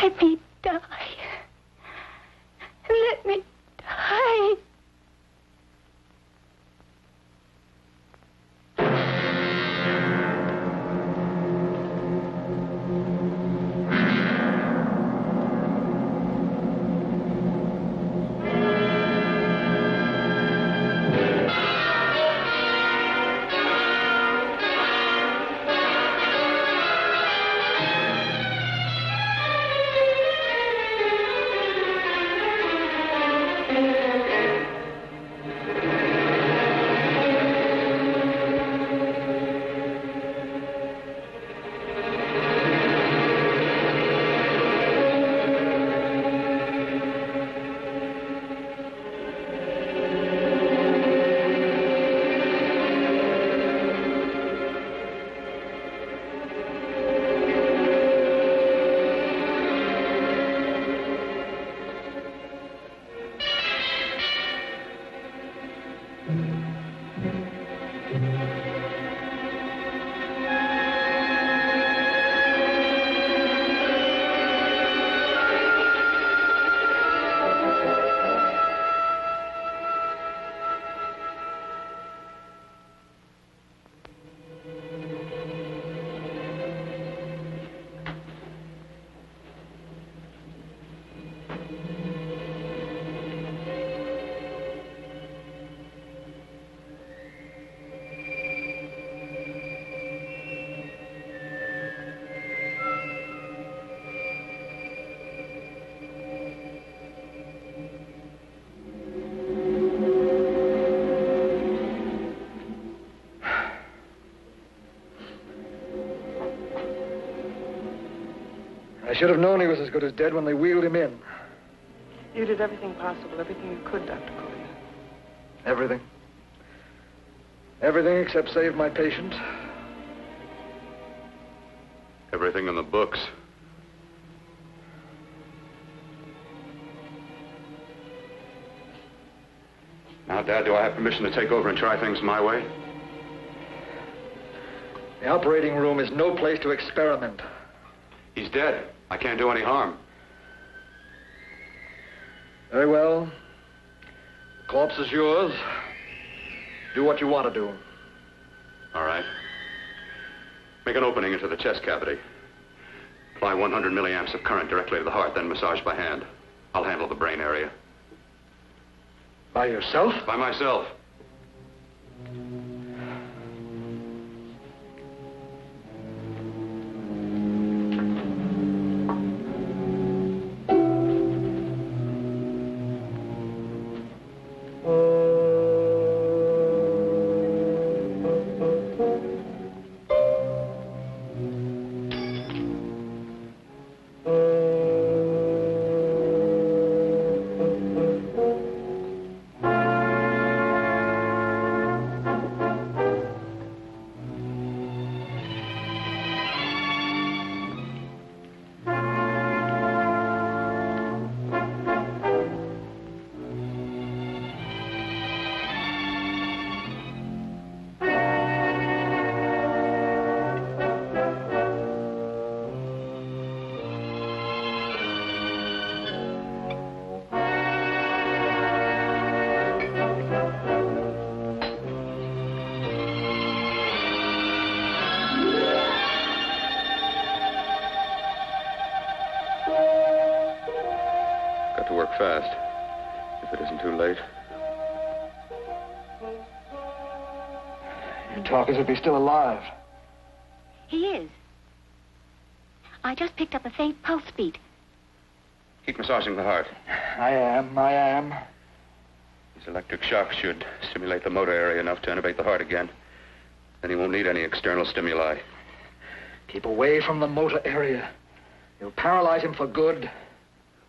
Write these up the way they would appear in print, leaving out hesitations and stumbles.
Let me die. Let me die. I should have known he was as good as dead when they wheeled him in. You did everything possible, everything you could, Dr. Cody. Everything. Everything except save my patient. Everything in the books. Now, Dad, do I have permission to take over and try things my way? The operating room is no place to experiment. He's dead. I can't do any harm. Very well. The corpse is yours. Do what you want to do. All right. Make an opening into the chest cavity. Apply 100 milliamps of current directly to the heart, then massage by hand. I'll handle the brain area. By yourself? By myself. Got to work fast, if it isn't too late. You talk as if he's still alive. He is. I just picked up a faint pulse beat. Keep massaging the heart. I am. These electric shocks should stimulate the motor area enough to innervate the heart again. Then he won't need any external stimuli. Keep away from the motor area. You'll paralyze him for good.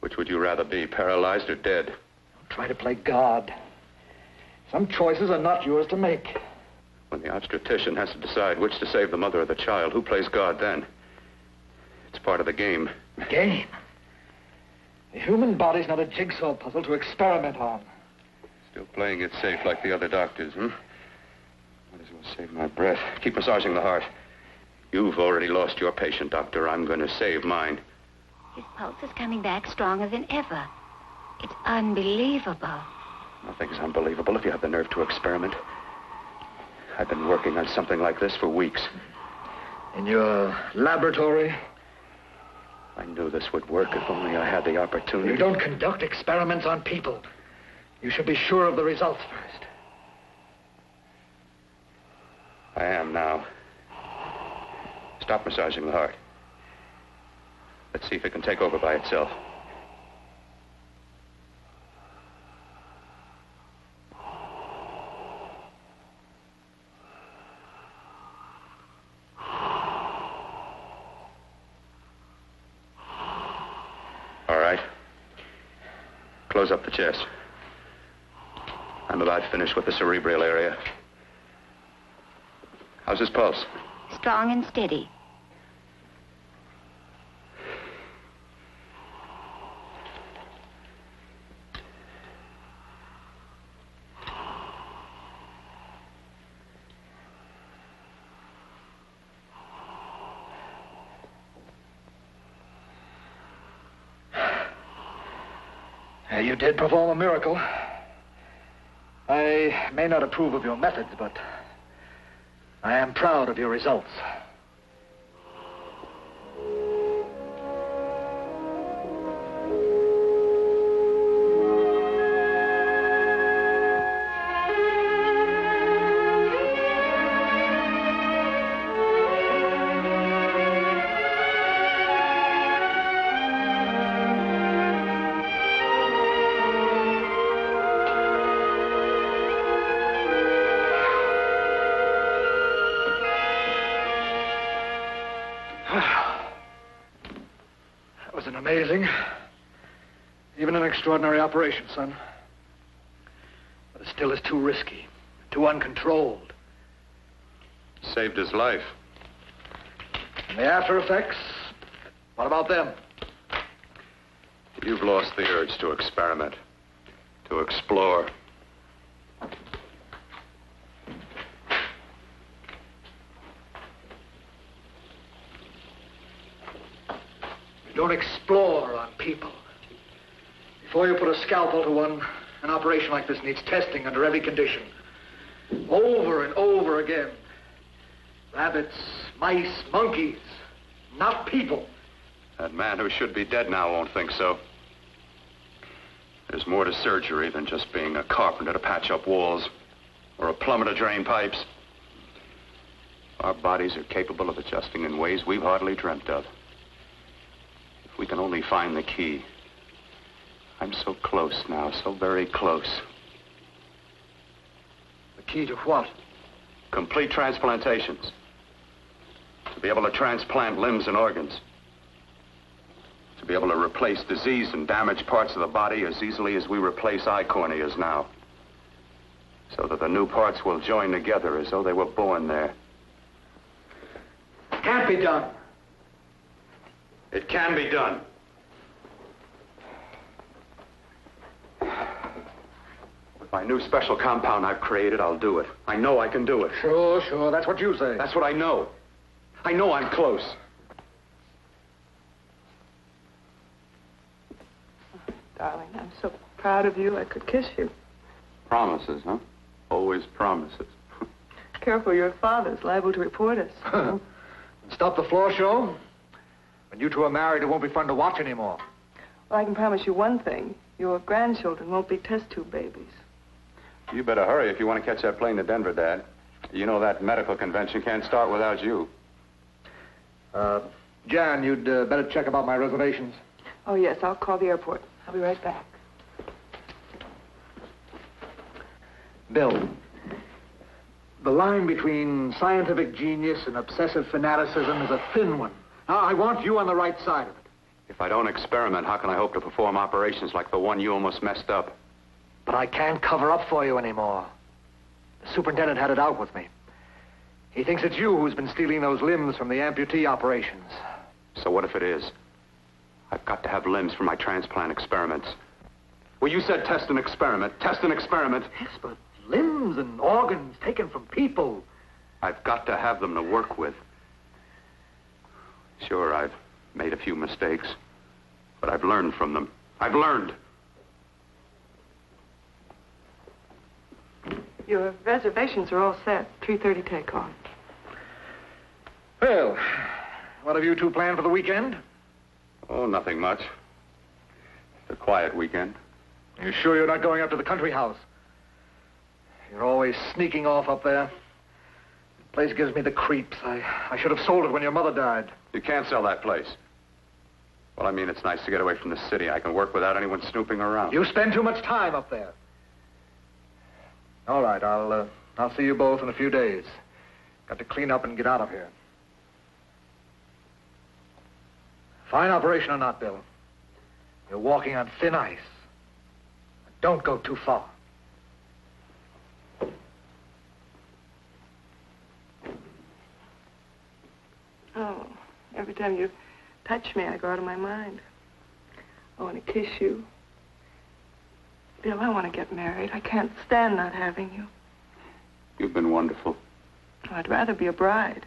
Which would you rather be, paralyzed or dead? Don't try to play God. Some choices are not yours to make. When the obstetrician has to decide which to save the mother or the child, who plays God then? It's part of the game. Game? The human body's not a jigsaw puzzle to experiment on. Still playing it safe like the other doctors, hmm? Might as well save my breath. Keep massaging the heart. You've already lost your patient, Doctor. I'm going to save mine. His pulse is coming back stronger than ever. It's unbelievable. Nothing's unbelievable if you have the nerve to experiment. I've been working on something like this for weeks. In your laboratory? I knew this would work if only I had the opportunity. You don't conduct experiments on people. You should be sure of the results first. I am now. Stop massaging the heart. Let's see if it can take over by itself. All right. Close up the chest. I'm about finished with the cerebral area. How's his pulse? Strong and steady. You did perform a miracle. I may not approve of your methods, but I am proud of your results. That was an amazing, even an extraordinary operation, son. But it still is too risky, too uncontrolled. Saved his life. And the after effects, what about them? You've lost the urge to experiment, to explore. You don't explore on people. Before you put a scalpel to one, an operation like this needs testing under every condition. Over and over again. Rabbits, mice, monkeys, not people. That man who should be dead now won't think so. There's more to surgery than just being a carpenter to patch up walls or a plumber to drain pipes. Our bodies are capable of adjusting in ways we've hardly dreamt of. If we can only find the key. I'm so close now, so very close. The key to what? Complete transplantations. To be able to transplant limbs and organs. To be able to replace diseased and damaged parts of the body as easily as we replace eye corneas now. So that the new parts will join together as though they were born there. Can't be done. It can be done. With my new special compound I've created, I'll do it. I know I can do it. Sure, that's what you say. That's what I know. I know I'm close. Darling, I'm so proud of you, I could kiss you. Promises, huh? Always promises. Careful, your father's liable to report us. Stop the floor show. When you two are married, it won't be fun to watch anymore. Well, I can promise you one thing. Your grandchildren won't be test tube babies. You better hurry if you want to catch that plane to Denver, Dad. You know that medical convention can't start without you. Jan, you'd better check about my reservations. Oh, yes, I'll call the airport. I'll be right back. Bill, the line between scientific genius and obsessive fanaticism is a thin one. Now, I want you on the right side of it. If I don't experiment, how can I hope to perform operations like the one you almost messed up? But I can't cover up for you anymore. The superintendent had it out with me. He thinks it's you who's been stealing those limbs from the amputee operations. So what if it is? I've got to have limbs for my transplant experiments. Well, you said test and experiment. Test and experiment. Yes, but limbs and organs taken from people. I've got to have them to work with. Sure, I've made a few mistakes. But I've learned from them. I've learned. Your reservations are all set. 3:30 takeoff. Well, what have you two planned for the weekend? Oh, nothing much. It's a quiet weekend. You sure you're not going up to the country house? You're always sneaking off up there. The place gives me the creeps. I should have sold it when your mother died. You can't sell that place. Well, I mean, it's nice to get away from the city. I can work without anyone snooping around. You spend too much time up there. All right, I'll see you both in a few days. Got to clean up and get out of here. Fine operation or not, Bill. You're walking on thin ice. Don't go too far. Oh, every time you touch me, I go out of my mind. I want to kiss you. Bill, I want to get married. I can't stand not having you. You've been wonderful. I'd rather be a bride.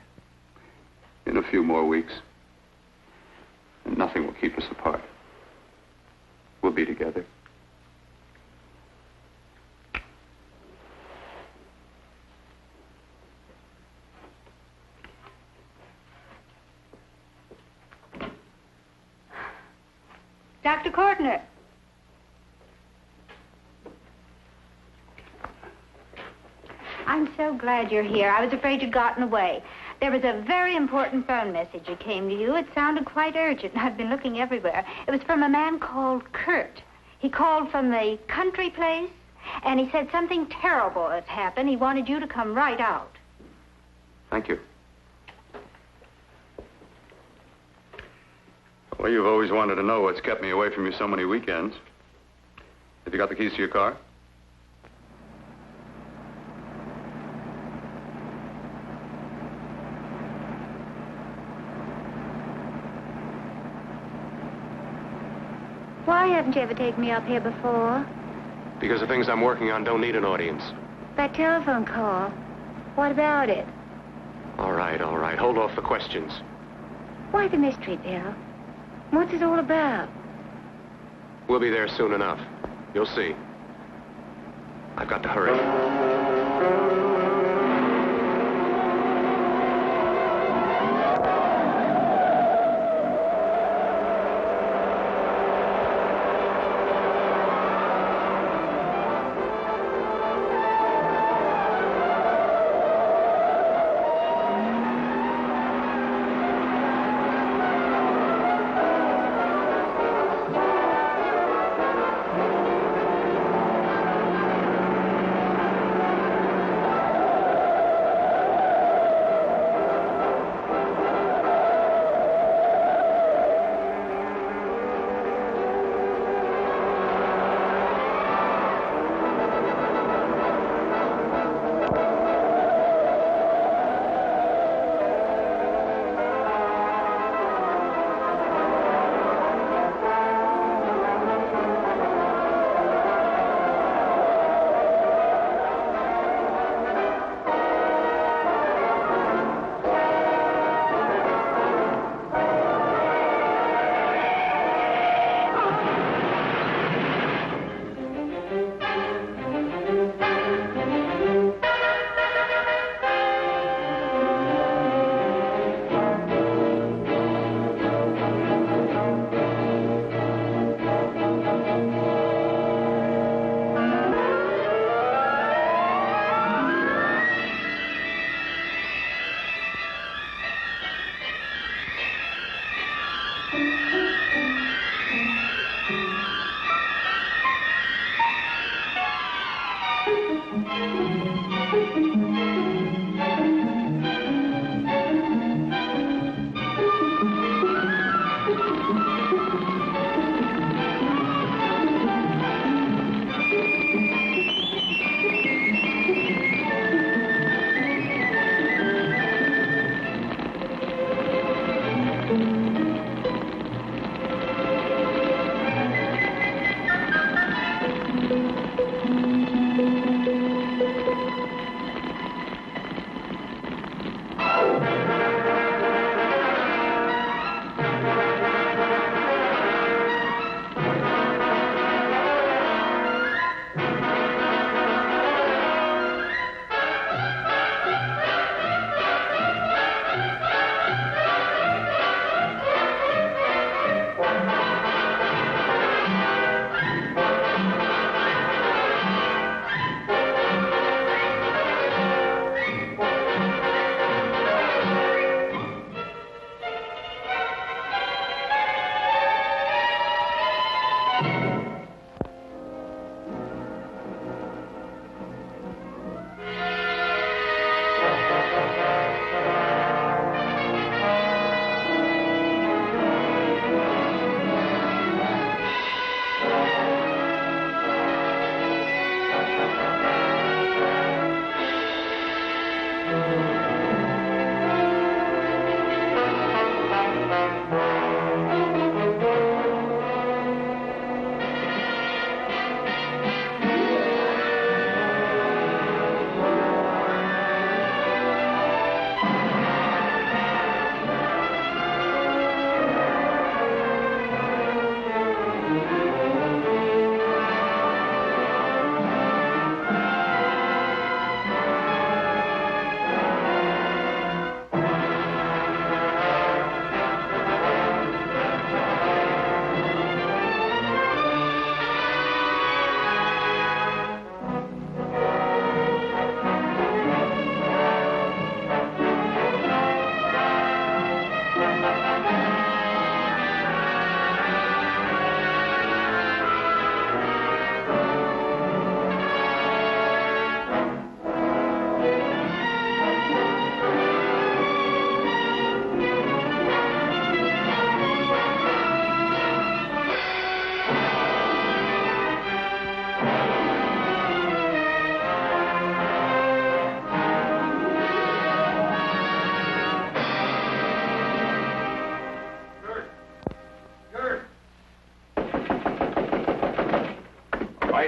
In a few more weeks. And nothing will keep us apart. We'll be together. Dr. Cordner. I'm so glad you're here. I was afraid you'd gotten away. There was a very important phone message that came to you. It sounded quite urgent. I've been looking everywhere. It was from a man called Kurt. He called from the country place, and he said something terrible had happened. He wanted you to come right out. Thank you. Well, you've always wanted to know what's kept me away from you so many weekends. Have you got the keys to your car? Why haven't you ever taken me up here before? Because the things I'm working on don't need an audience. That telephone call. What about it? All right. Hold off the questions. Why the mystery, Bill? What's it all about? We'll be there soon enough. You'll see. I've got to hurry.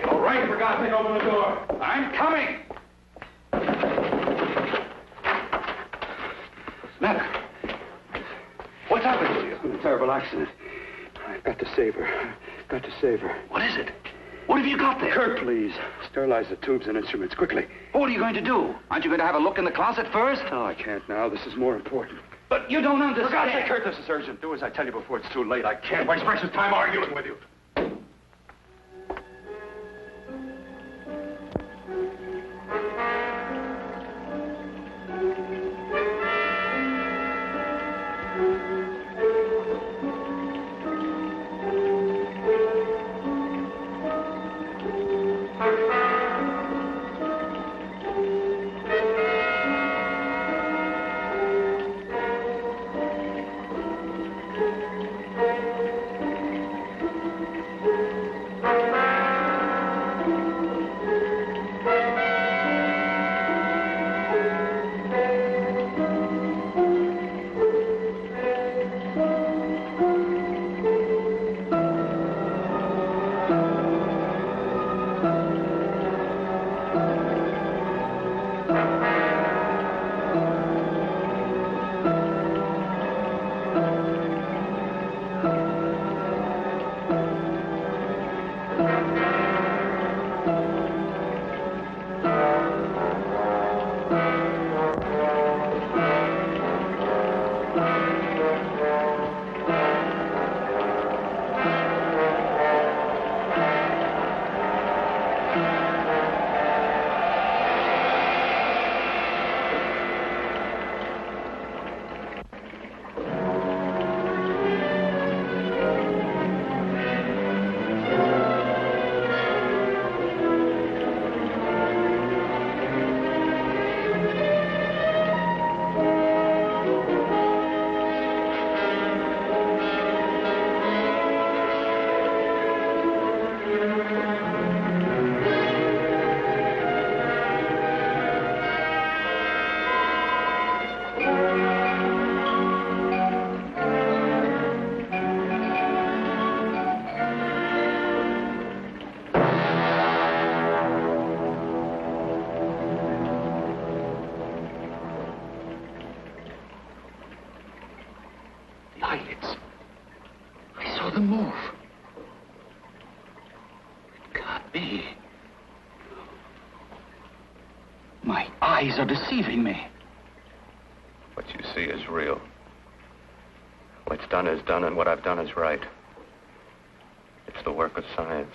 all right. For God's sake, open the door. I'm coming. Nana, what's happened to you? A terrible accident. I've got to save her. Got to save her. What is it? What have you got there? Kurt, please. Sterilize the tubes and instruments, quickly. What are you going to do? Aren't you going to have a look in the closet first? No, I can't now. This is more important. But you don't understand. For God's sake, Kurt, this is urgent. Do as I tell you before it's too late. I can't waste precious time arguing with you. Eyes are deceiving me. What you see is real. What's done is done, and what I've done is right. It's the work of science.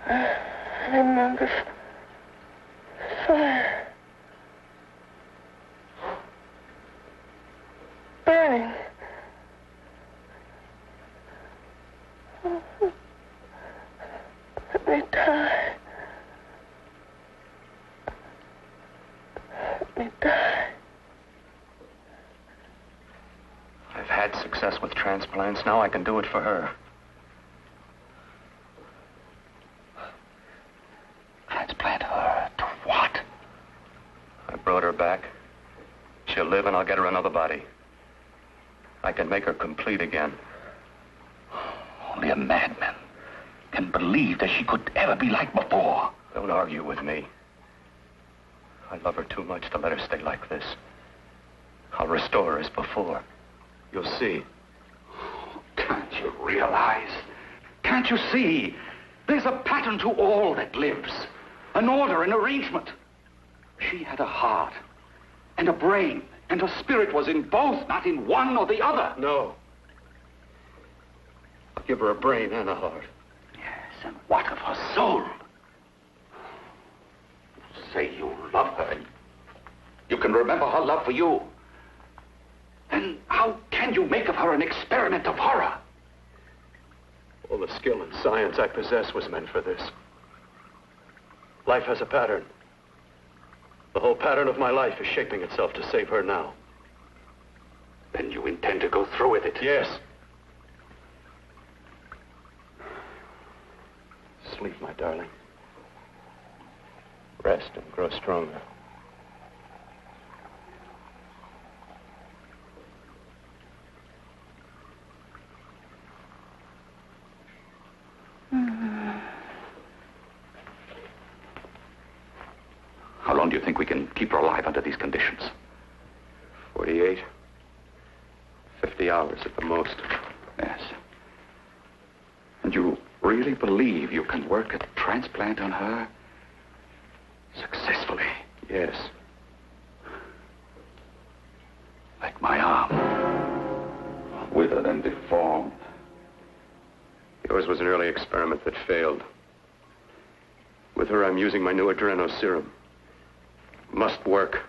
I remember fire. Burning. Let me die. Let me die. I've had success with transplants. Now I can do it for her. Transplant her to what? I brought her back. She'll live, and I'll get her another body. I can make her complete again. Only a madman can believe that she could ever be like before. Don't argue with me. I love her too much to let her stay like this. I'll restore her as before. You'll see. Can't you realize? Can't you see? There's a pattern to all that lives. An order, an arrangement. She had a heart and a brain, and her spirit was in both, not in one or the other. No. I'll give her a brain and a heart. Yes, and what of her soul? Say you love her, and you can remember her love for you. Then how can you make of her an experiment of horror? All the skill and science I possess was meant for this. Life has a pattern. The whole pattern of my life is shaping itself to save her now. Then you intend to go through with it? Yes. Sleep, my darling. Rest and grow stronger. long do you think we can keep her alive under these conditions? 48. 50 hours at the most. Yes. And you really believe you can work a transplant on her successfully? Yes. Like my arm. Withered and deformed. Yours was an early experiment that failed. With her, I'm using my new adreno serum. Must work.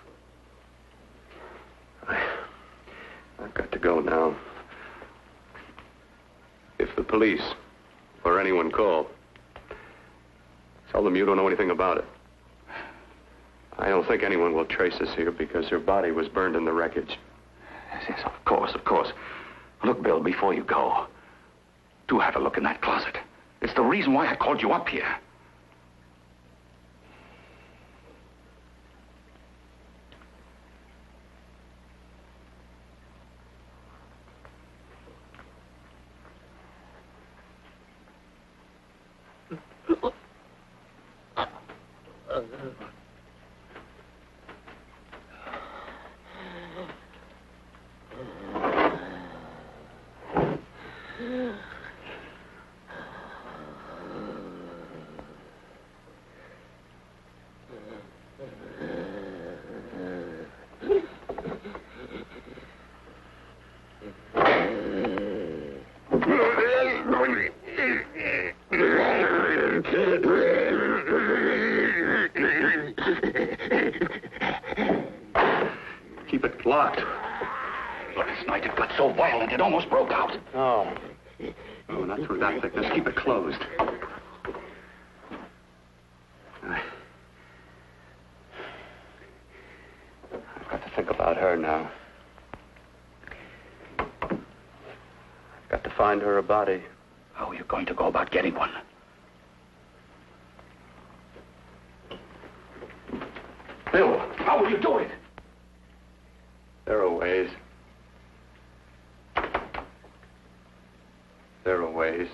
I've got to go now. If the police or anyone call, tell them you don't know anything about it. I don't think anyone will trace us here because her body was burned in the wreckage. Yes, of course, of course. Look, Bill, before you go, do have a look in that closet. It's the reason why I called you up here. Keep it locked. Last night it got so violent it almost broke out. Oh. Oh, not through that thickness. Keep it closed. I've got to think about her now. I've got to find her a body. How are you going to go about getting one? Bill, how will you do it? There are ways. There are ways.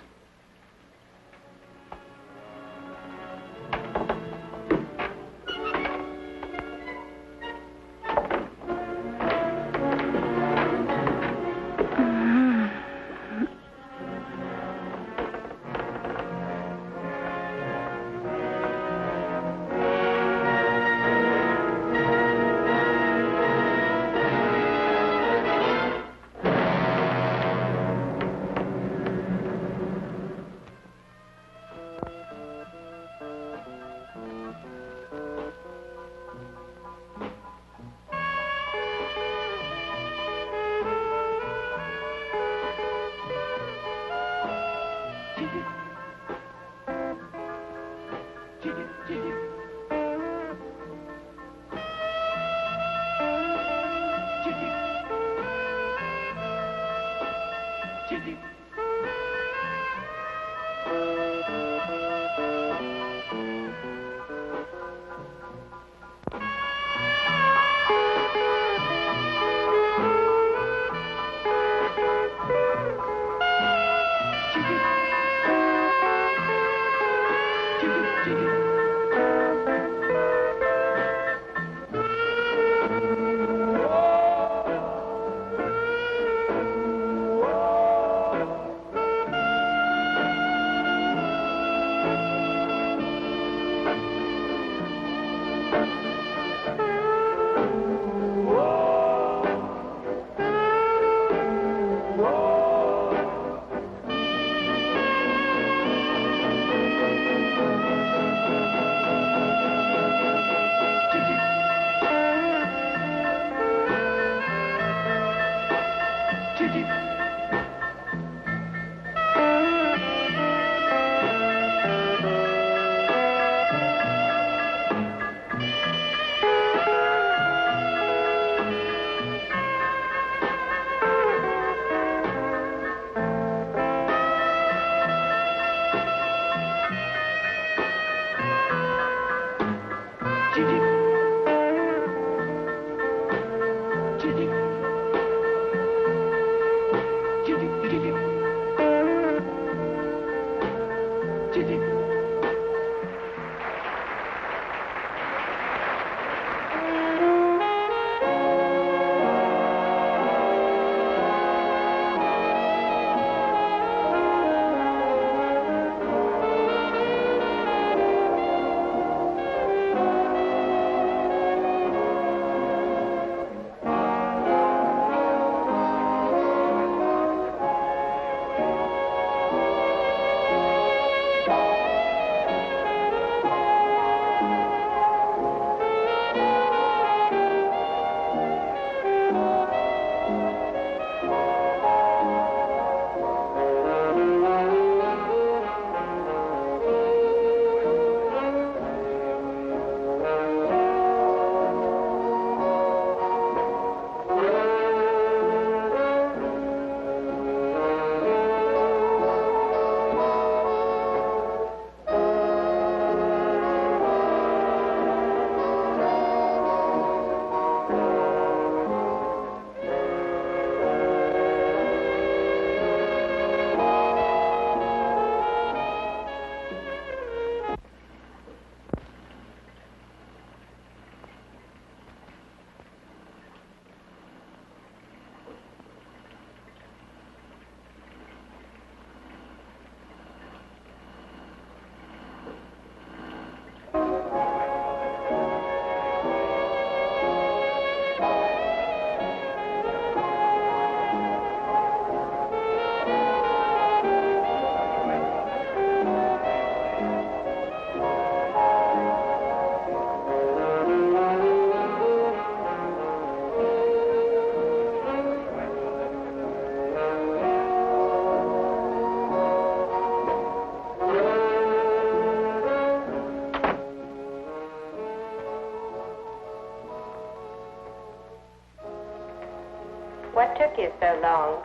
What took you so long?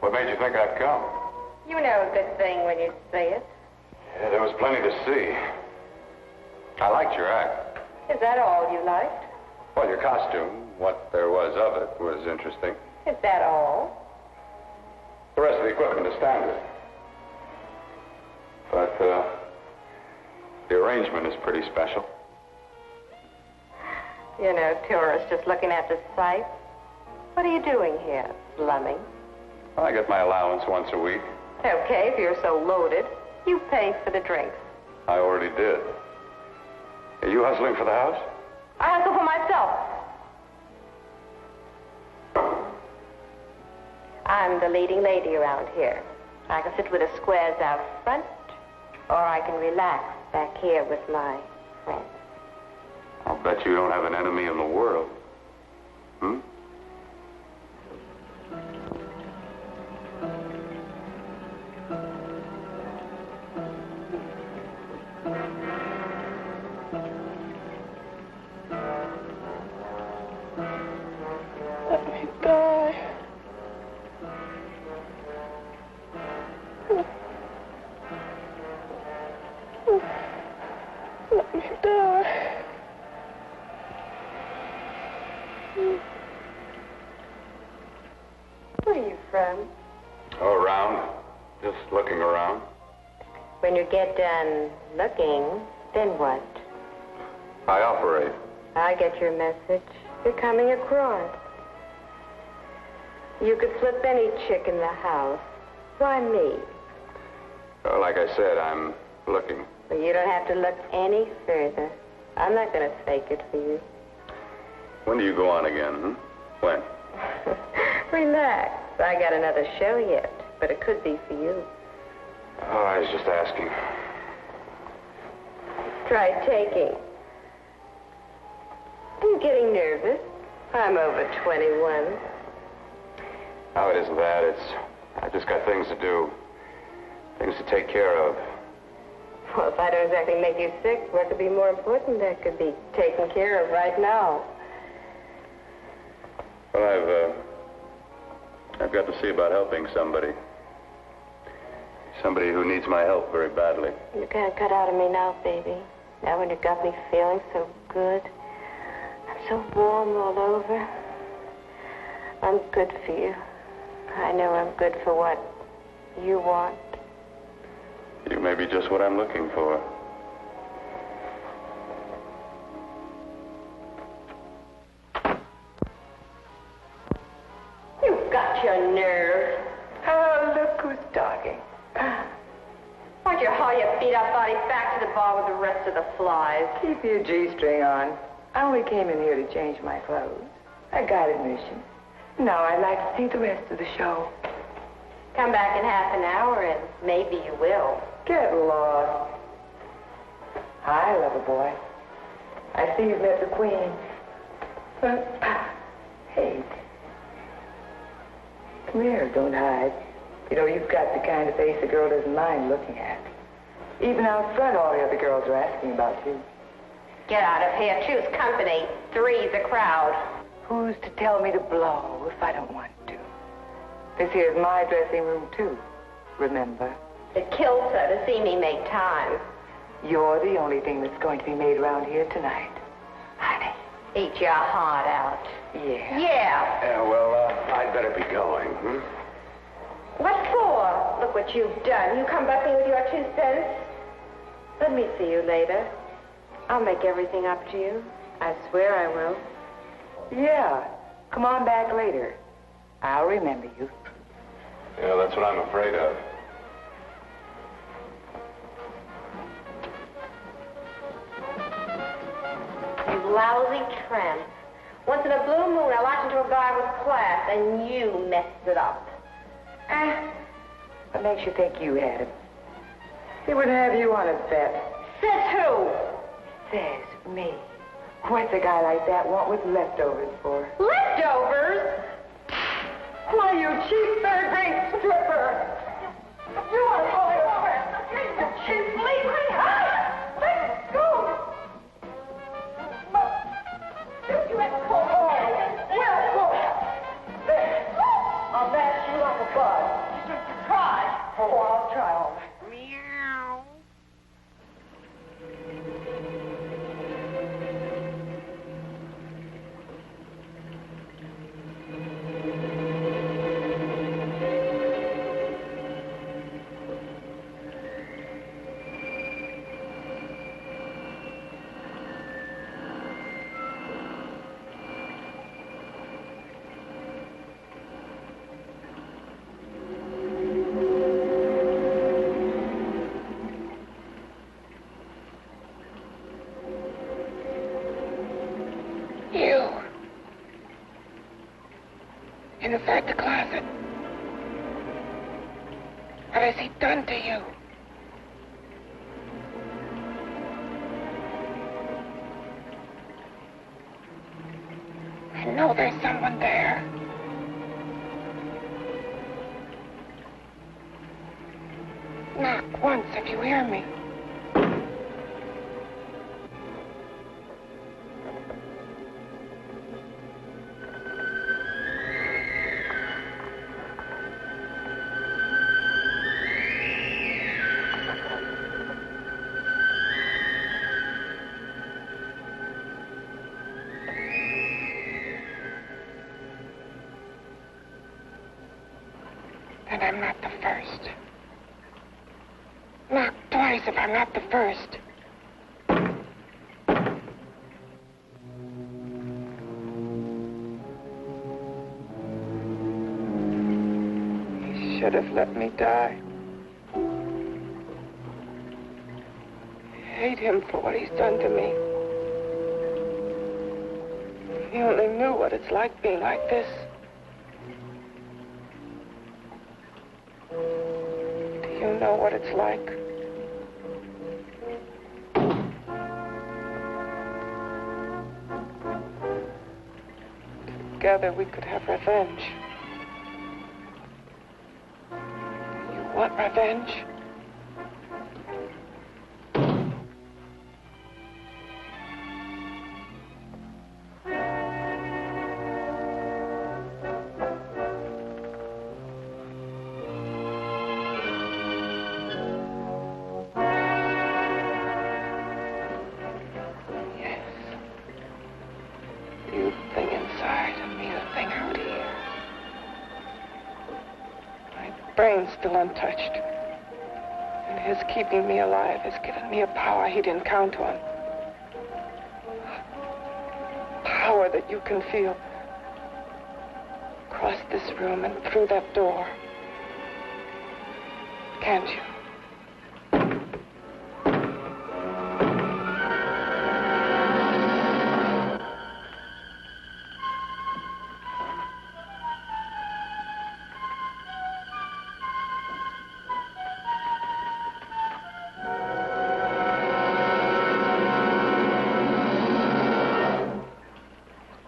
What made you think I'd come? You know a good thing when you see it. Yeah, there was plenty to see. I liked your act. Is that all you liked? Well, your costume, what there was of it, was interesting. Is that all? The rest of the equipment is standard. But, the arrangement is pretty special. You know, tourists just looking at the sights. What are you doing here, slumming? I get my allowance once a week. Okay, if you're so loaded, you pay for the drinks. I already did. Are you hustling for the house? I hustle for myself. I'm the leading lady around here. I can sit with the squares out front, or I can relax back here with my friends. I'll bet you don't have an enemy in the world. Hmm? Let me die. Let me die. Where are you from? Oh, around. Just looking around. When you get done looking, then what? I operate. I get your message. You're coming across. You could flip any chick in the house. Why me? Well, like I said, I'm looking. Well, you don't have to look any further. I'm not going to fake it for you. When do you go on again, hmm? When? Relax. I got another show yet, but it could be for you. Oh, I was just asking. Try taking. Are you getting nervous? I'm over 21. No, it isn't that. I've just got things to do. Things to take care of. Well, if I don't exactly make you sick, what could be more important that could be taken care of right now? Well, I've got to see about helping somebody. Somebody who needs my help very badly. You can't cut out of me now, baby. Now when you got me feeling so good. I'm so warm all over. I'm good for you. I know I'm good for what you want. You may be just what I'm looking for. You've got your nerve. Oh, look who's talking. Why don't you haul your beat-up body back to the bar with the rest of the flies? Keep your G-string on. I only came in here to change my clothes. I got admission. Now I'd like to see the rest of the show. Come back in half an hour and maybe you will. Get lost. Hi, lover boy. I see you've met the queen. Hey. Come here, don't hide. You know, you've got the kind of face a girl doesn't mind looking at. Even out front, all the other girls are asking about you. Get out of here. Choose company. Three's a crowd. Who's to tell me to blow if I don't want to? This here's my dressing room, too. Remember? It kills her to see me make time. You're the only thing that's going to be made around here tonight. Honey. Eat your heart out. Yeah. Yeah. Yeah, well, I'd better be going, hmm? What for? Look what you've done. You come bucking with your 2 cents. Let me see you later. I'll make everything up to you. I swear I will. Yeah. Come on back later. I'll remember you. Yeah, that's what I'm afraid of. You lousy tramp. Once in a blue moon, I walked into a bar with class, and you messed it up. What makes you think you had him? He wouldn't have you on his bet. Says who? Says me. What's a guy like that want with leftovers for? Leftovers? Why, you cheap third-rate stripper! You want to pull it over? You cheap leaving! Let go! You had to pull over. Well, there. inside the closet. What has he done to you? I know there's someone there. Knock once if you hear me. Then I'm not the first. Knock twice if I'm not the first. He should have let me die. I hate him for what he's done to me. If he only knew what it's like being like this. You know what it's like. Together we could have revenge. You want revenge? Brain's still untouched. And his keeping me alive has given me a power he didn't count on. Power that you can feel. Across this room and through that door. Can't you?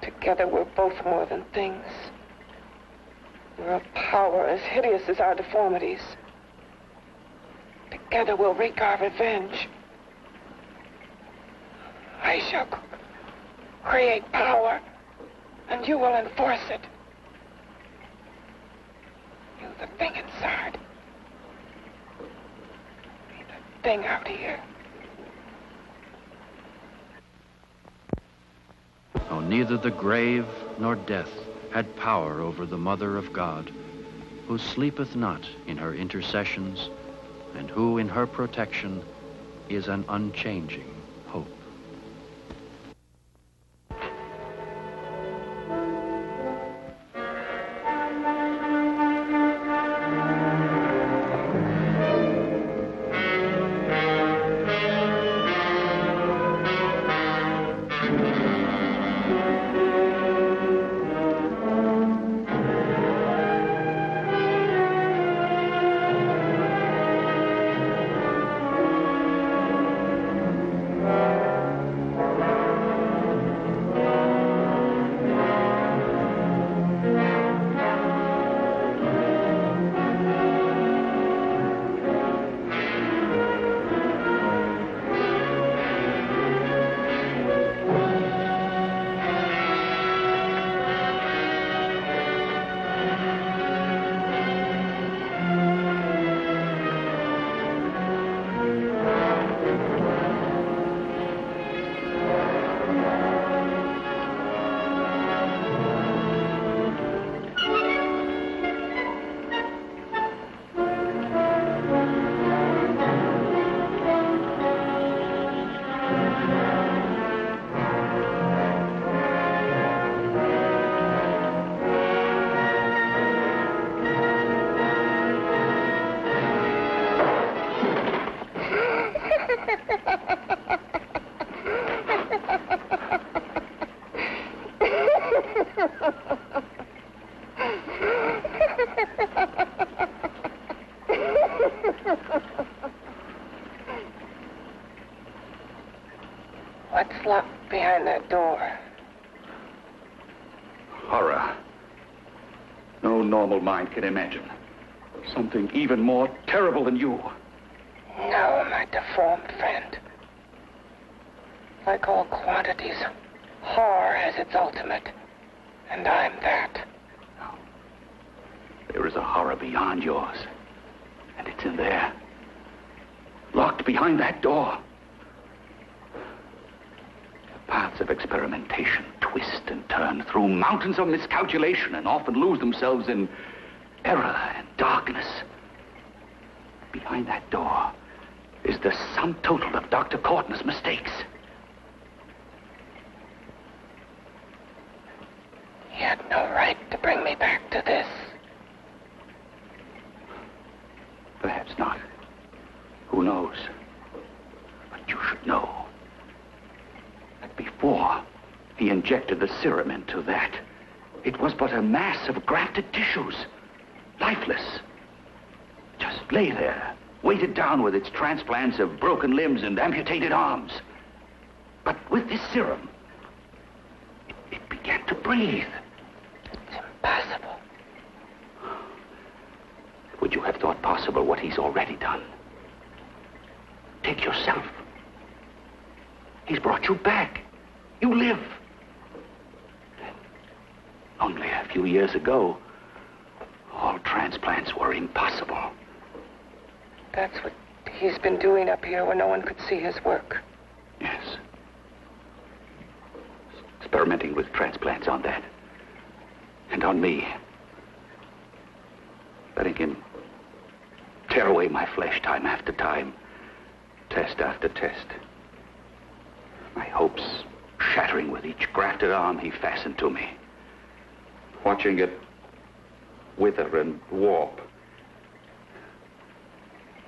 Together we're both more than things. We're a power as hideous as our deformities. Together we'll wreak our revenge. I shall create power, and you will enforce it. You, the thing inside. Me, the thing out here. Oh, neither the grave nor death had power over the Mother of God, who sleepeth not in her intercessions, and who in her protection is an unchanging hope. What's locked behind that door? Horror. No normal mind can imagine. Something even more terrible than you. No, my deformed friend. Like all quantities, horror has its ultimate. And I'm that. No. There is a horror beyond yours. And it's in there. Locked behind that door. Paths of experimentation twist and turn through mountains of miscalculation and often lose themselves in error and darkness. Behind that door is the sum total of Dr. Courtney's mistakes. He had no right to bring me back to this. Perhaps not. Who knows? But you should know that before he injected the serum into that, it was but a mass of grafted tissues, lifeless. Just lay there, weighted down with its transplants of broken limbs and amputated arms. But with this serum, it began to breathe. It's impossible. Would you have thought possible what he's already done? Take yourself. He's brought you back. You live. Only a few years ago, all transplants were impossible. That's what he's been doing up here where no one could see his work. Yes. Experimenting with transplants on that. And on me. Letting him tear away my flesh time after time. Test after test. My hopes shattering with each grafted arm he fastened to me. Watching it wither and warp.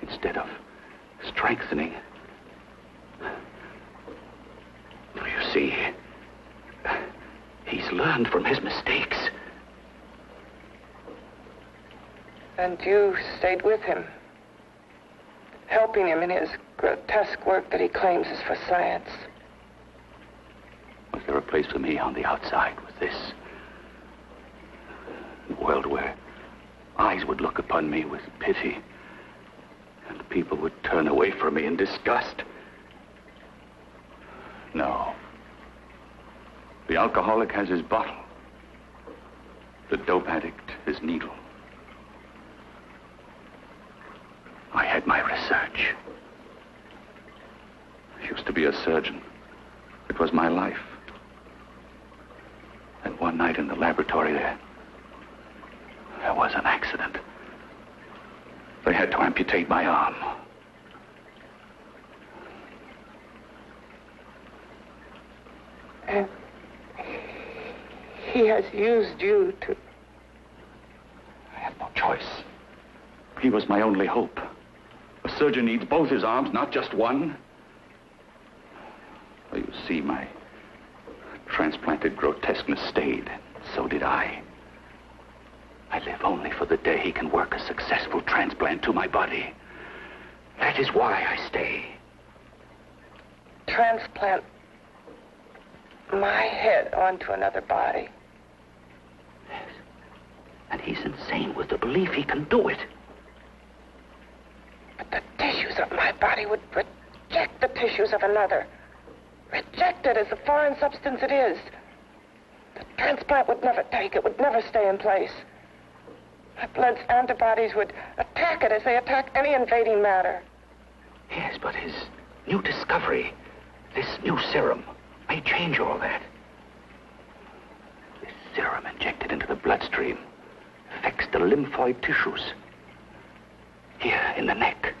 Instead of strengthening. You see, he's learned from his mistakes. And you stayed with him, helping him in his grotesque work that he claims is for science. Was there a place for me on the outside with this? A world where eyes would look upon me with pity, and people would turn away from me in disgust. No. The alcoholic has his bottle. The dope addict his needle. I had my research. I used to be a surgeon. It was my life. And one night in the laboratory there was an accident. They had to amputate my arm. And he has used you to... I had no choice. He was my only hope. A surgeon needs both his arms, not just one. Well, you see, my transplanted grotesqueness stayed. So did I. I live only for the day he can work a successful transplant to my body. That is why I stay. Transplant my head onto another body. Yes. And he's insane with the belief he can do it. But the tissues of my body would reject the tissues of another. Reject it as the foreign substance it is. The transplant would never take it, would never stay in place. My blood's antibodies would attack it as they attack any invading matter. Yes, but his new discovery, this new serum, may change all that. This serum injected into the bloodstream affects the lymphoid tissues. Here in the neck,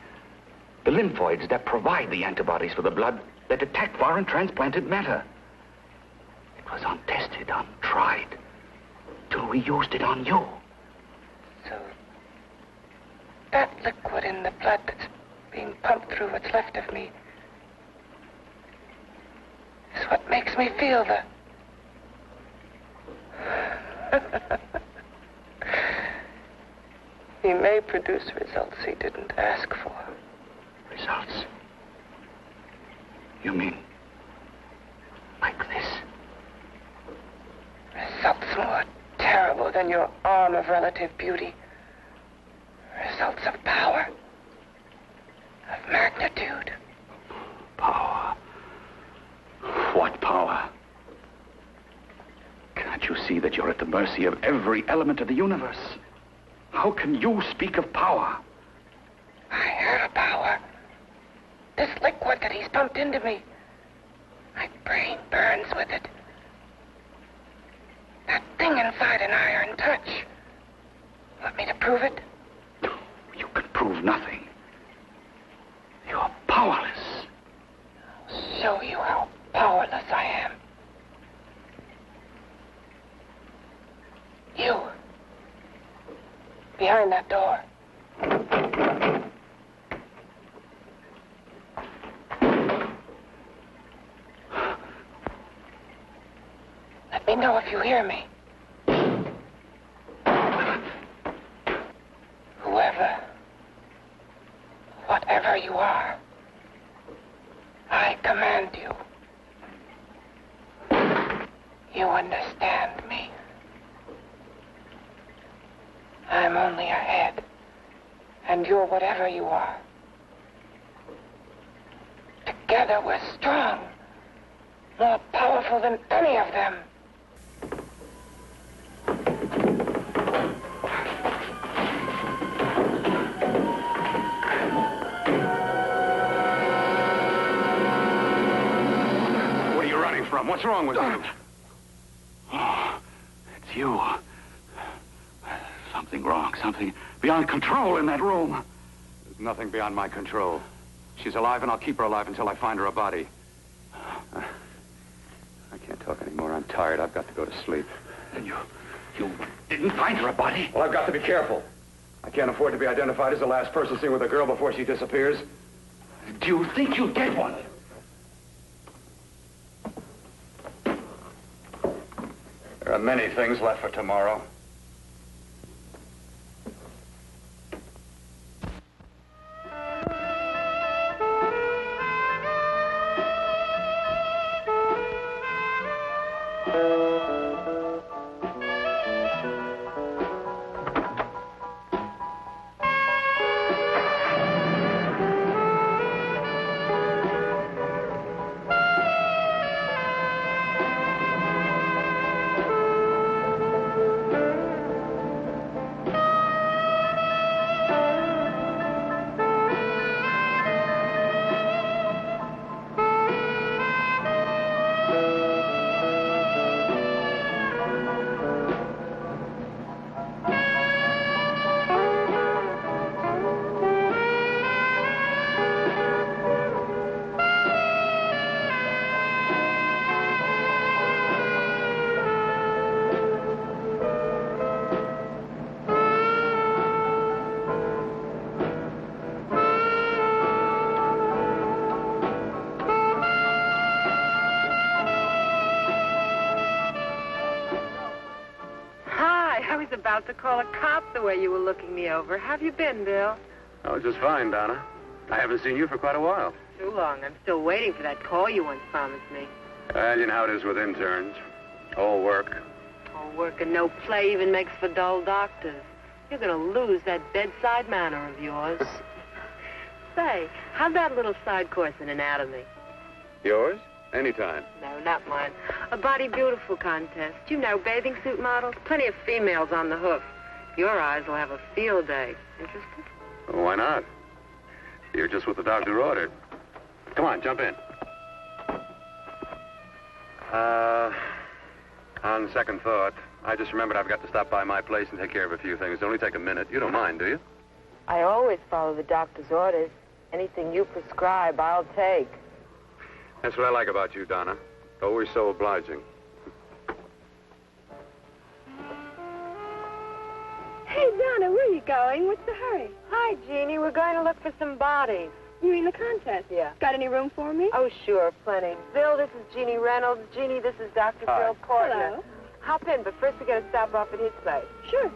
the lymphoids that provide the antibodies for the blood that attack foreign transplanted matter. It was untested, untried, till we used it on you. So, that liquid in the blood that's being pumped through what's left of me is what makes me feel the... He may produce results he didn't ask for. Results? You mean than your arm of relative beauty. Results of power, of magnitude. Power? What power? Can't you see that you're at the mercy of every element of the universe? How can you speak of power? I have power. This liquid that he's pumped into me. My brain burns with it. That thing inside an iron touch. Want me to prove it? You can prove nothing. You're powerless. I'll show you how powerless I am. You. Behind that door. Let me know if you hear me. Whoever, whatever you are, I command you. You understand me. I'm only a head, and you're whatever you are. Together we're strong, more powerful than any of them. What are you running from? What's wrong with you? Oh, it's you. Something wrong, something beyond control in that room. There's nothing beyond my control. She's alive, and I'll keep her alive until I find her a body. I can't talk anymore. I'm tired. I've got to go to sleep. And you didn't find her a body? Well, I've got to be careful. I can't afford to be identified as the last person seen with a girl before she disappears. Do you think you'll get one? There are many things left for tomorrow. About to call a cop the way you were looking me over. How have you been, Bill? Oh, just fine, Donna. I haven't seen you for quite a while. Too long. I'm still waiting for that call you once promised me. Well, you know how it is with interns. All work. All work and no play even makes for dull doctors. You're going to lose that bedside manner of yours. Say, how's that little side course in anatomy? Yours? Anytime. No, not mine. A body beautiful contest. You know, bathing suit models. Plenty of females on the hoof. Your eyes will have a field day. Interested? Well, why not? You're just what the doctor ordered. Come on, jump in. On second thought, I just remembered I've got to stop by my place and take care of a few things. It'll only take a minute. You don't mind, do you? I always follow the doctor's orders. Anything you prescribe, I'll take. That's what I like about you, Donna. Always so obliging. Hey, Donna, where are you going? What's the hurry? Hi, Jeannie. We're going to look for some bodies. You mean the contest? Yeah. Got any room for me? Oh, sure, plenty. Bill, this is Jeannie Reynolds. Jeannie, this is Dr. Hi. Phil Portner. Hello. Hop in, but first we got to stop off at his place. Sure.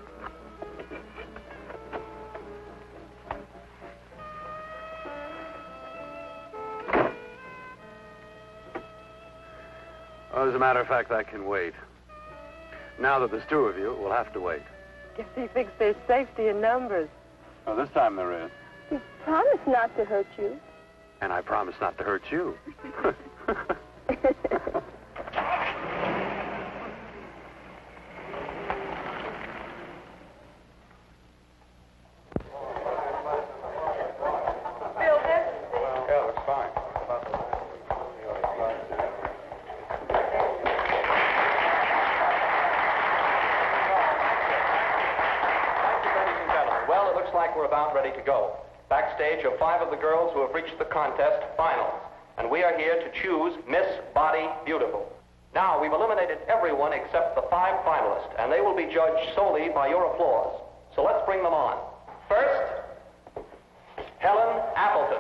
Well, as a matter of fact, I can wait. Now that there's two of you, we'll have to wait. Guess he thinks there's safety in numbers. Well, this time there is. You promised not to hurt you. And I promise not to hurt you. We're about ready to go. Backstage are 5 of the girls who have reached the contest finals, and we are here to choose Miss Body Beautiful. Now, we've eliminated everyone except the 5 finalists, and they will be judged solely by your applause. So let's bring them on. First, Helen Appleton.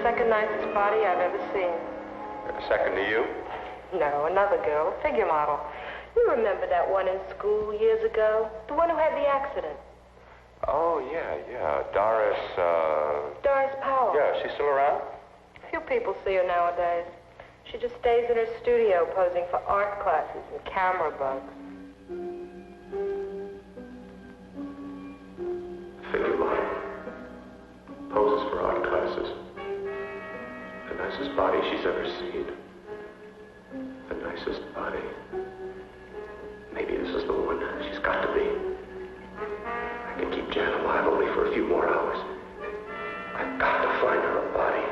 Second nicest body I've ever seen. Second to you? No, another girl, a figure model. You remember that one in school years ago? The one who had the accident. Oh, yeah. Doris, Doris Powell. Yeah, she's still around? Few people see her nowadays. She just stays in her studio posing for art classes and camera bugs. Figure model. Poses for art classes. The nicest body she's ever seen. The nicest body. Maybe this is the one. She's got to be. I can keep Jan alive only for a few more hours. I've got to find her a body.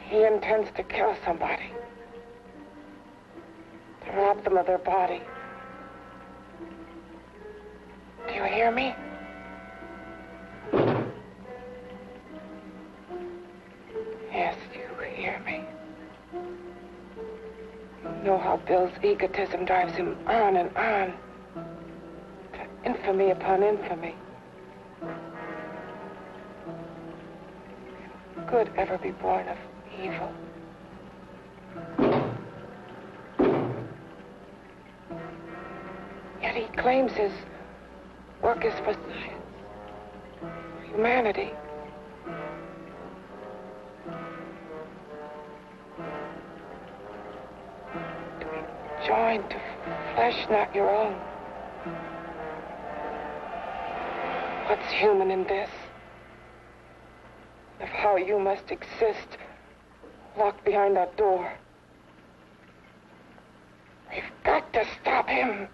He intends to kill somebody. To rob them of their body. Do you hear me? Yes, you hear me. You know how Bill's egotism drives him on and on. To infamy upon infamy. Can good ever be born of evil? Yet he claims his work is for science, for humanity. To be joined to flesh not your own. What's human in this? Of how you must exist locked behind that door. We've got to stop him.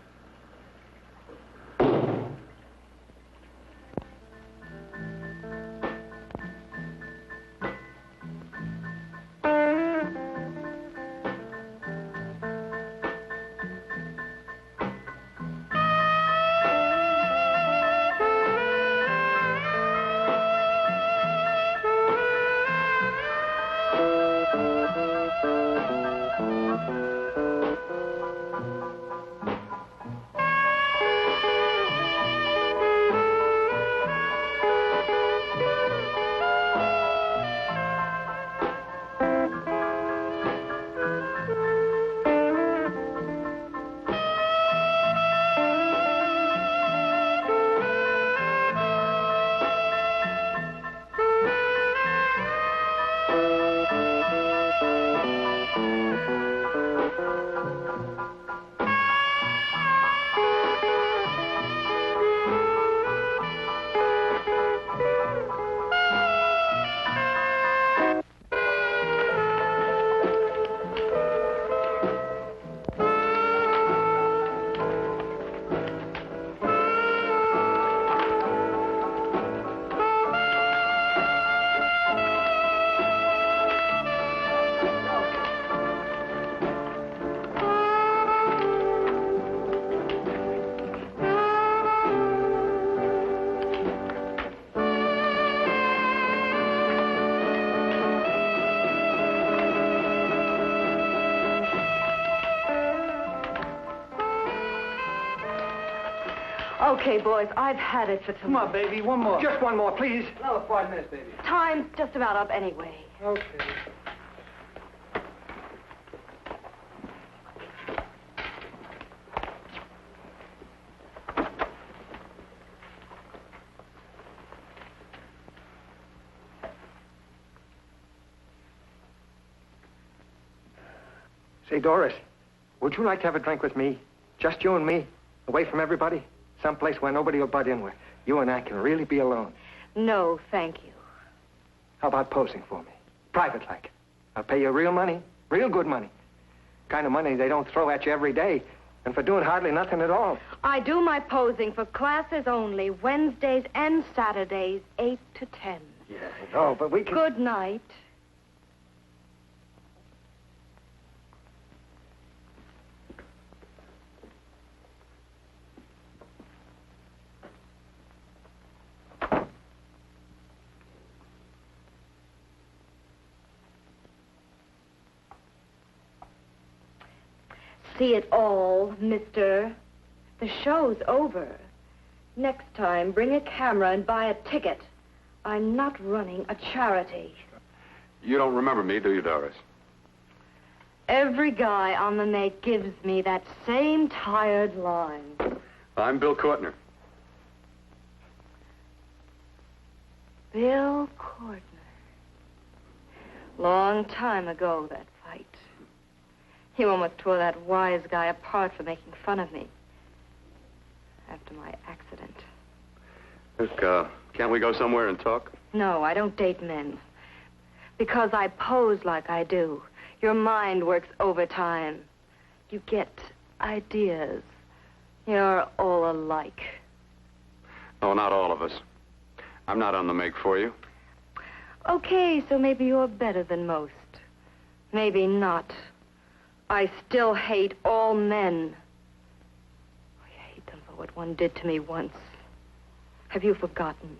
Okay, boys, I've had it for tonight. Come on, baby, one more. Just one more, please. Another 5 minutes, baby. Time's just about up anyway. Okay. Say, Doris, would you like to have a drink with me? Just you and me, away from everybody? Someplace where nobody will butt in, where you and I can really be alone. No, thank you. How about posing for me? Private like. I'll pay you real money, real good money. Kind of money they don't throw at you every day, and for doing hardly nothing at all. I do my posing for classes only, Wednesdays and Saturdays, 8 to 10. Yeah, I know, but we can... Good night. See it all, mister. The show's over. Next time, bring a camera and buy a ticket. I'm not running a charity. You don't remember me, do you, Doris? Every guy on the make gives me that same tired line. I'm Bill Courtner. Bill Courtner. Long time ago, that fight. You almost tore that wise guy apart for making fun of me. After my accident. Look, can't we go somewhere and talk? No, I don't date men. Because I pose like I do. Your mind works overtime. You get ideas. You're all alike. Oh, not all of us. I'm not on the make for you. Okay, so maybe you're better than most. Maybe not. I still hate all men. I hate them for what one did to me once. Have you forgotten?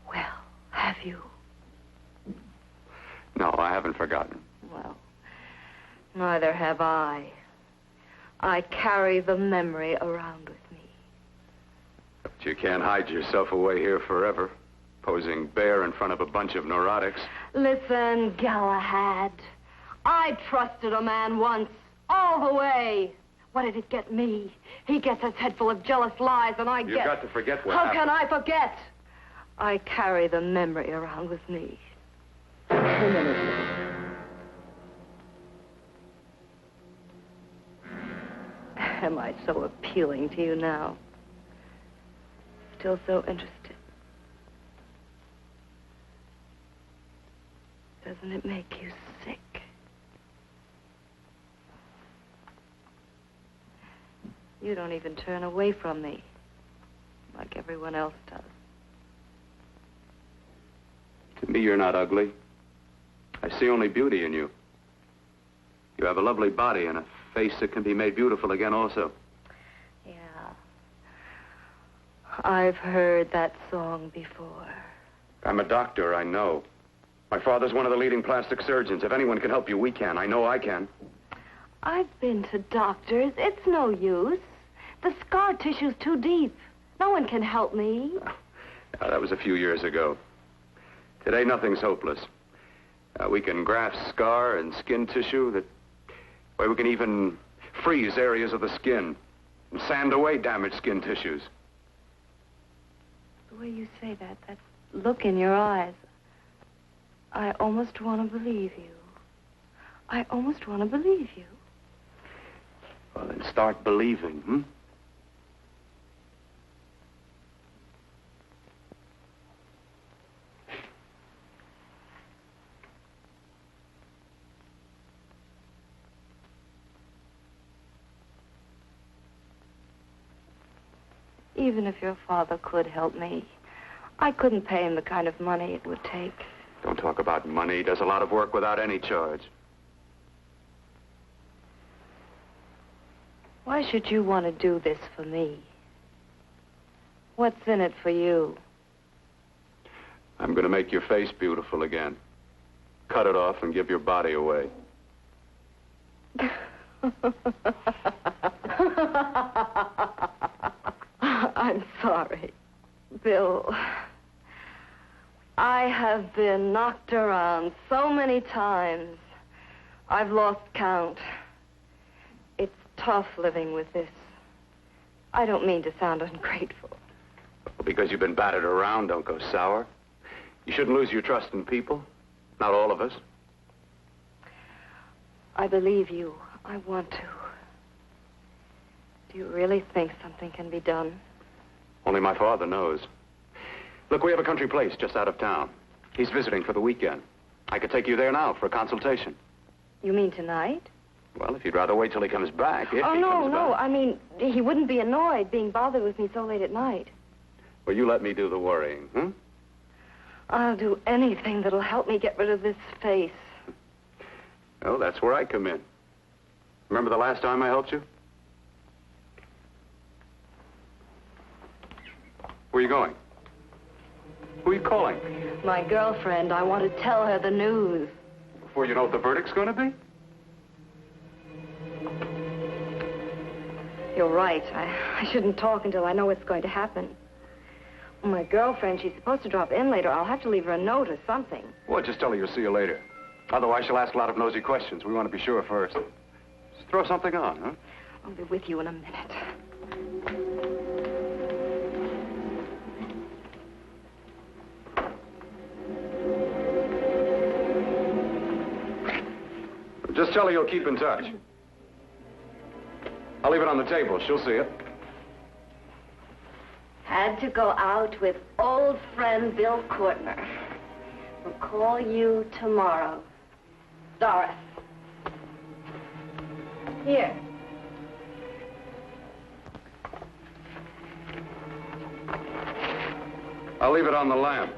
Well, have you? No, I haven't forgotten. Well, neither have I. I carry the memory around with me. But you can't hide yourself away here forever, posing bare in front of a bunch of neurotics. Listen, Galahad. I trusted a man once, all the way. What did it get me? He gets his head full of jealous lies, and You've got to forget what How happened. can I forget? I carry the memory around with me. Am I so appealing to you now? Still so interested? Doesn't it make you sick? You don't even turn away from me, like everyone else does. To me, you're not ugly. I see only beauty in you. You have a lovely body and a face that can be made beautiful again also. Yeah. I've heard that song before. I'm a doctor, I know. My father's one of the leading plastic surgeons. If anyone can help you, we can. I know I can. I've been to doctors. It's no use. The scar tissue's too deep. No one can help me. That was a few years ago. Today, nothing's hopeless. We can graft scar and skin tissue where we can even freeze areas of the skin and sand away damaged skin tissues. The way you say that look in your eyes, I almost want to believe you. I almost want to believe you. Well, then start believing, hmm? Even if your father could help me, I couldn't pay him the kind of money it would take. Don't talk about money. He does a lot of work without any charge. Why should you want to do this for me? What's in it for you? I'm going to make your face beautiful again. Cut it off and give your body away. I'm sorry. Bill, I have been knocked around so many times. I've lost count. It's tough living with this. I don't mean to sound ungrateful. Well, because you've been battered around, don't go sour. You shouldn't lose your trust in people. Not all of us. I believe you. I want to. Do you really think something can be done? Only my father knows. Look, we have a country place just out of town. He's visiting for the weekend. I could take you there now for a consultation. You mean tonight? Well, if you'd rather wait till he comes back, if Oh, he comes no. back. I mean, he wouldn't be annoyed being bothered with me so late at night. Well, you let me do the worrying, hmm? I'll do anything that'll help me get rid of this face. Well, that's where I come in. Remember the last time I helped you? Where are you going? Who are you calling? My girlfriend. I want to tell her the news. Before you know what the verdict's going to be? You're right. I shouldn't talk until I know what's going to happen. My girlfriend, she's supposed to drop in later. I'll have to leave her a note or something. Well, just tell her you'll see you later. Otherwise, she'll ask a lot of nosy questions. We want to be sure first. Just throw something on, huh? I'll be with you in a minute. Just tell her you'll keep in touch. I'll leave it on the table. She'll see it. Had to go out with old friend Bill Courtner. We'll call you tomorrow. Doris. Here. I'll leave it on the lamp.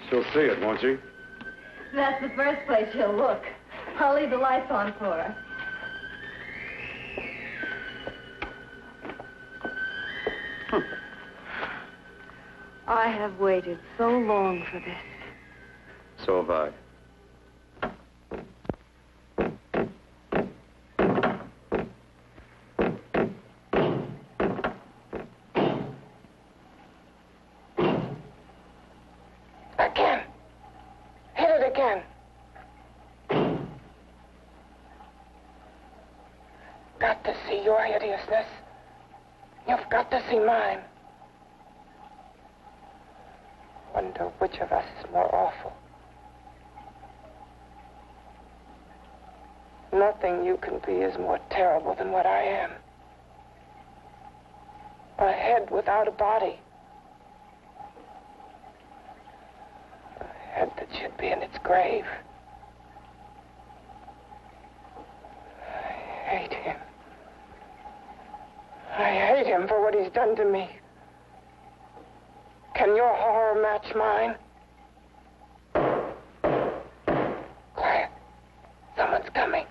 She'll see it, won't she? That's the first place she'll look. I'll leave the lights on for her. I have waited so long for this. So have I. Again. Hit it again. Got to see your hideousness. You've got to see mine. Wonder which of us is more awful. Nothing you can be is more terrible than what I am. A head without a body. A head that should be in its grave. I hate him. I hate him for what he's done to me. Can your horror match mine? Quiet. Someone's coming.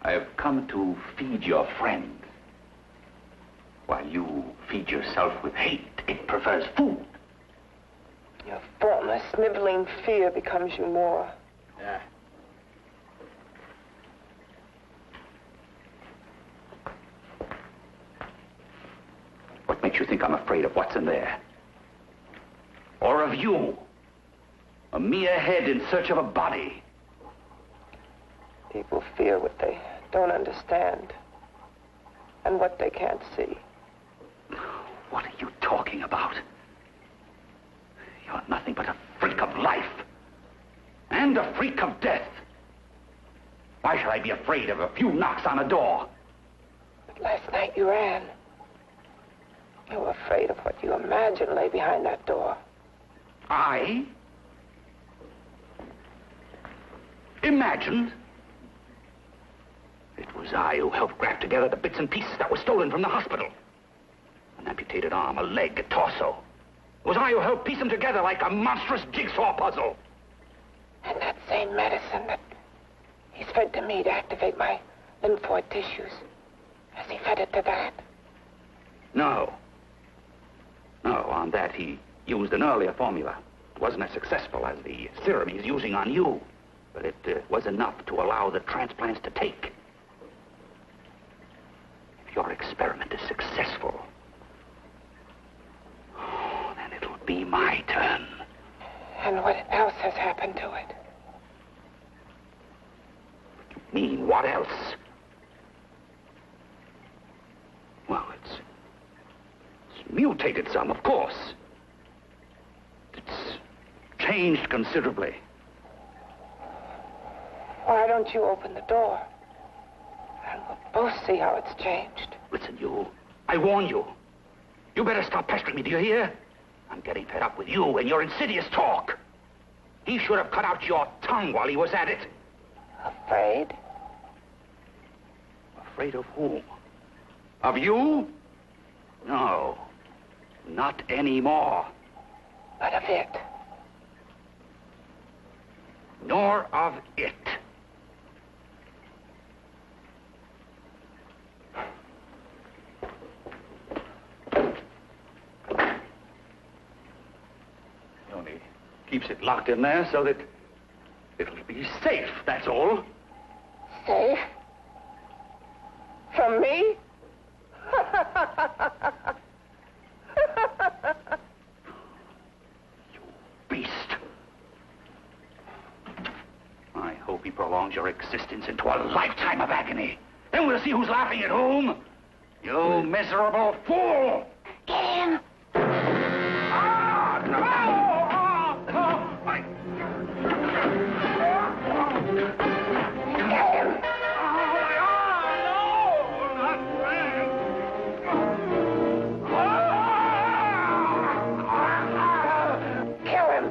I have come to feed your friend. While you feed yourself with hate, it prefers food. Your formless, sniveling fear becomes you more. Yeah. What makes you think I'm afraid of what's in there? Or of you? A mere head in search of a body. People fear what they don't understand and what they can't see. What are you talking about? You're nothing but a freak of life. And a freak of death. Why should I be afraid of a few knocks on a door? But last night you ran. You were afraid of what you imagined lay behind that door. I? Imagined? It was I who helped graft together the bits and pieces that were stolen from the hospital. An amputated arm, a leg, a torso. It was I who helped piece them together like a monstrous jigsaw puzzle. And that same medicine that he's fed to me to activate my lymphoid tissues. Has he fed it to that? No. No, on that he used an earlier formula. It wasn't as successful as the serum he's using on you, but it was enough to allow the transplants to take. If your experiment is successful, then it'll be my turn. And what else has happened to it? You mean, what else? Well, it's mutated some, of course. It's changed considerably. Why don't you open the door? And we'll both see how it's changed. Listen, you. I warn you. You better stop pestering me, do you hear? I'm getting fed up with you and your insidious talk. He should have cut out your tongue while he was at it. Afraid? Afraid of whom? Of you? No. Not anymore. But of it? Nor of it. He only keeps it locked in there so that it'll be safe, that's all. Safe? From me? You beast. I hope he prolongs your existence into a lifetime of agony. Then we'll see who's laughing at whom. You miserable fool! Get him! Ah, no! Get him! Kill him!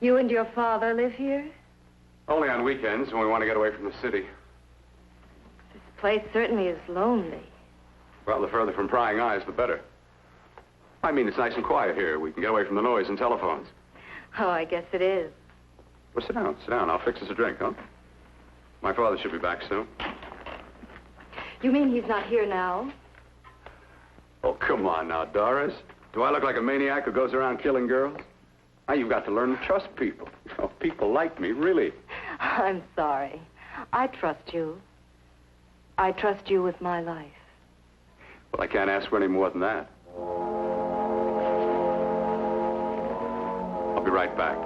You and your father live here? Only on weekends when we want to get away from the city. This place certainly is lonely. Well, the further from prying eyes, the better. I mean, it's nice and quiet here. We can get away from the noise and telephones. Oh, I guess it is. Well, sit down, sit down. I'll fix us a drink, huh? My father should be back soon. You mean he's not here now? Oh, come on now, Doris. Do I look like a maniac who goes around killing girls? Now, you've got to learn to trust people. Oh, people like me, really. I'm sorry. I trust you. I trust you with my life. Well, I can't ask for any more than that. I'll be right back.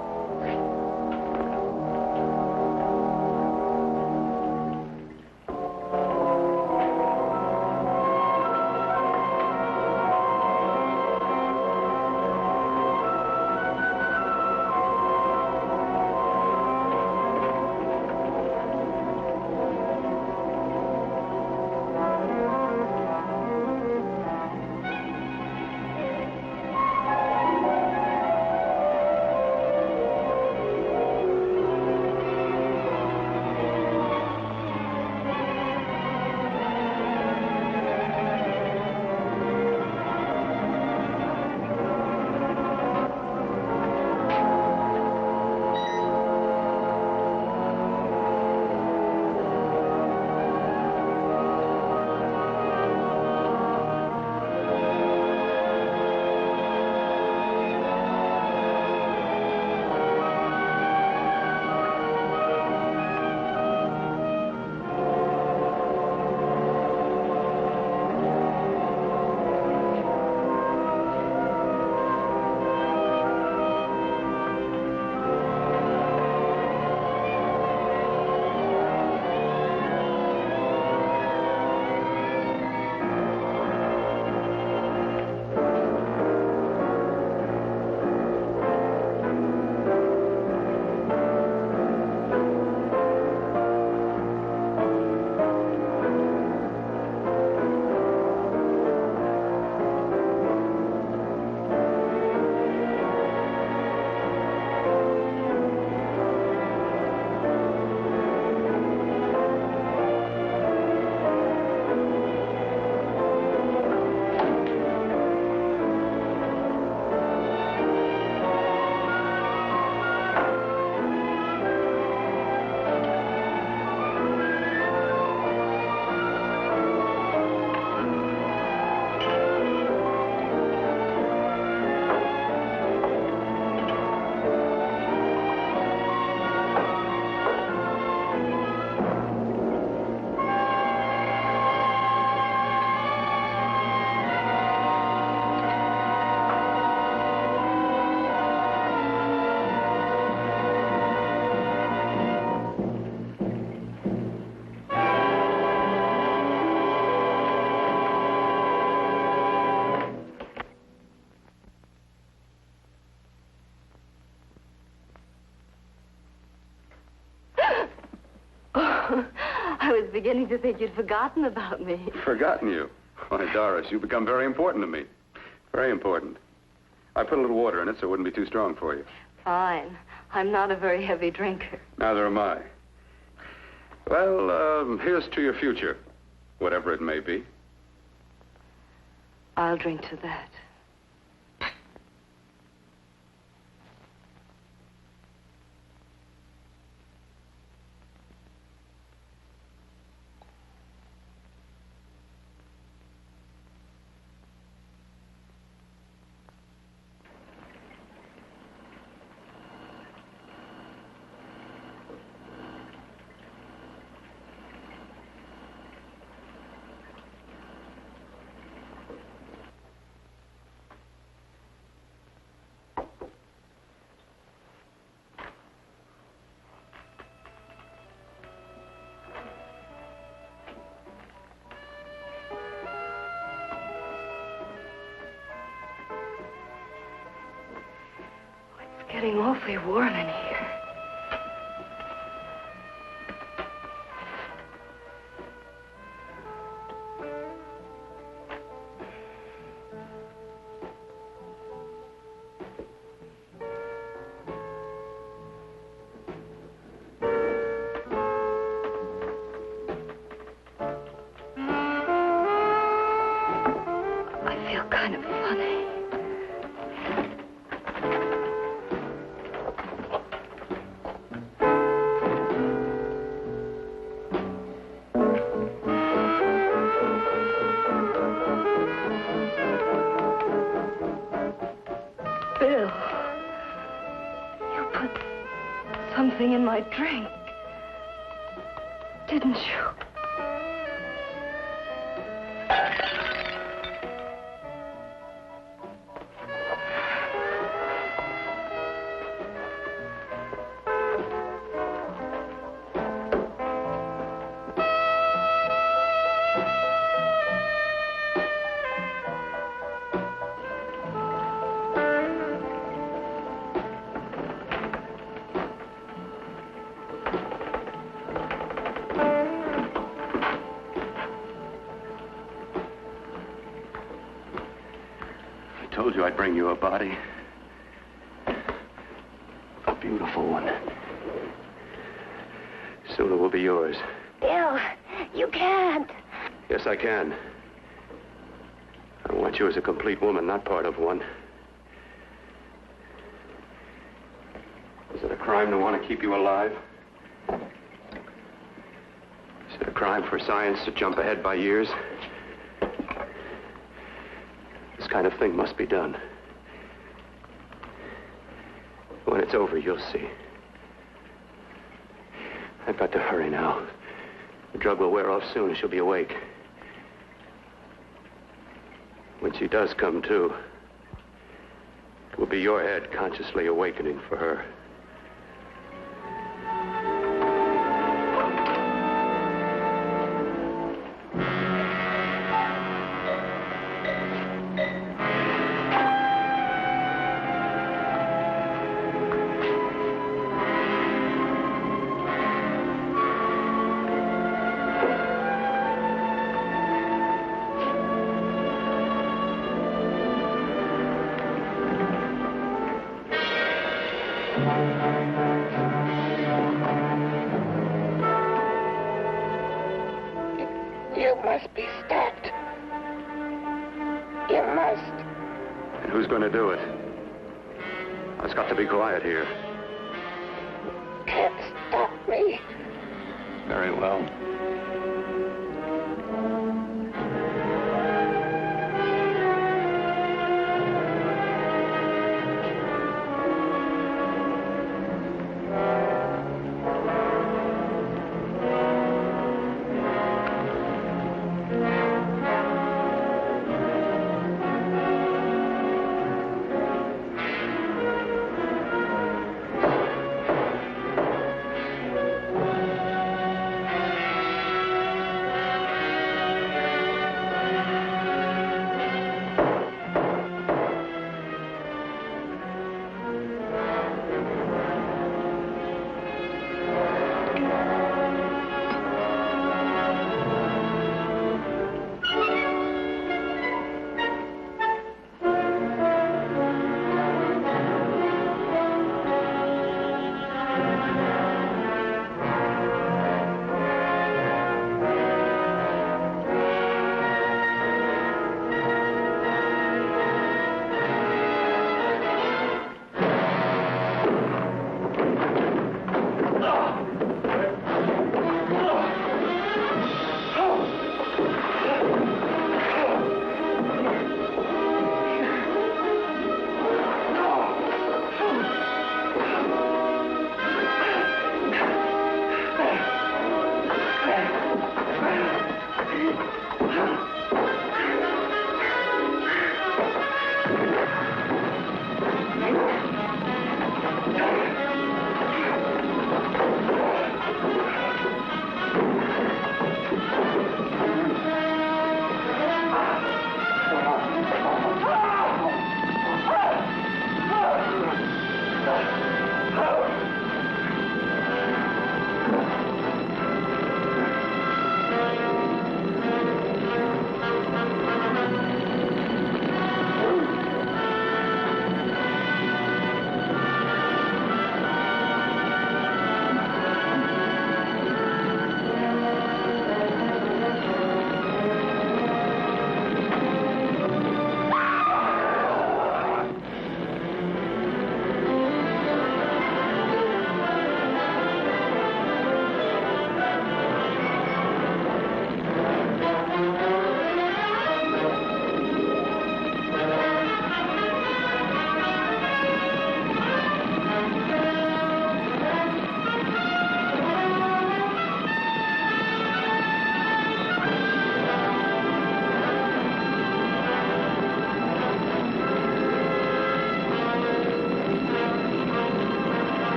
I was beginning to think you'd forgotten about me. Forgotten you? Why, Doris, you've become very important to me. Very important. I put a little water in it so it wouldn't be too strong for you. Fine. I'm not a very heavy drinker. Neither am I. Well, here's to your future, whatever it may be. I'll drink to that. Getting awfully warm in here. put something in my drink. Didn't you? I told you I'd bring you a body. A beautiful one. Soon it will be yours. Bill, you can't. Yes, I can. I want you as a complete woman, not part of one. Is it a crime to want to keep you alive? Is it a crime for science to jump ahead by years? This kind of thing must be done. When it's over, you'll see. I've got to hurry now. The drug will wear off soon and she'll be awake. When she does come to, it will be your head consciously awakening for her. You must be stopped. You must. And who's going to do it? It's got to be quiet here. Can't stop me. Very well.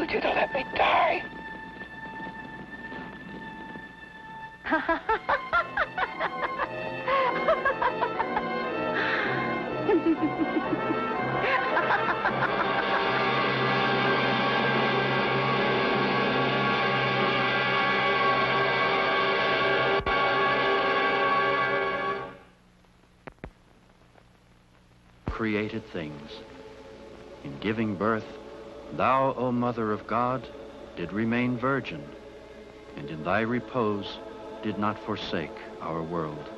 told you to let me die. Created things. In giving birth, thou, O Mother of God, did remain virgin, and in thy repose did not forsake our world.